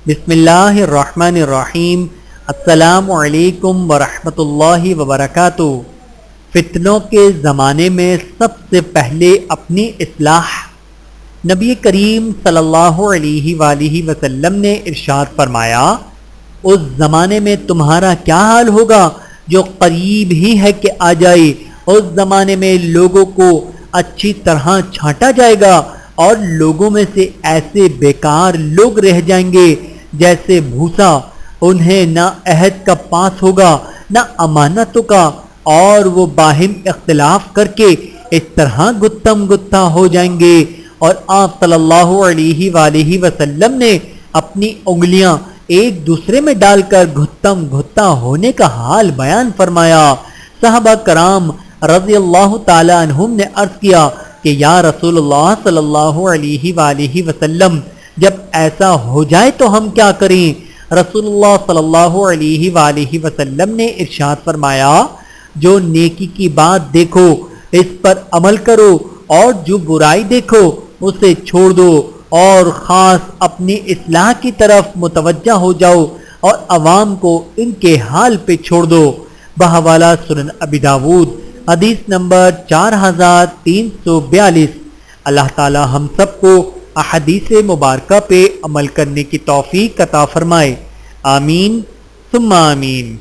بسم اللہ الرحمن الرحیم۔ السلام علیکم ورحمۃ اللہ وبرکاتہ۔ فتنوں کے زمانے میں سب سے پہلے اپنی اصلاح۔ نبی کریم صلی اللہ علیہ وآلہ وسلم نے ارشاد فرمایا، اس زمانے میں تمہارا کیا حال ہوگا جو قریب ہی ہے کہ آ جائے۔ اس زمانے میں لوگوں کو اچھی طرح چھانٹا جائے گا اور لوگوں میں سے ایسے بیکار لوگ رہ جائیں گے جیسے بھوسا، انہیں نہ عہد کا پاس ہوگا نہ امانتوں کا، اور وہ باہم اختلاف کر کے اس طرح گتم گتا ہو جائیں گے۔ اور آپ صلی اللہ علیہ وآلہ وسلم نے اپنی انگلیاں ایک دوسرے میں ڈال کر گتم گتا ہونے کا حال بیان فرمایا۔ صحابہ کرام رضی اللہ تعالی عنہم نے عرض کیا کہ یا رسول اللہ صلی اللہ علیہ وآلہ وسلم، جب ایسا ہو جائے تو ہم کیا کریں؟ رسول اللہ صلی اللہ علیہ وآلہ وسلم نے ارشاد فرمایا، جو نیکی کی بات دیکھو اس پر عمل کرو، اور جو برائی دیکھو اسے چھوڑ دو، اور خاص اپنی اصلاح کی طرف متوجہ ہو جاؤ اور عوام کو ان کے حال پہ چھوڑ دو۔ بحوالہ سنن ابی داود، حدیث نمبر 4342۔ اللہ تعالی ہم سب کو احادیث مبارکہ پہ عمل کرنے کی توفیق عطا فرمائے، آمین ثم آمین۔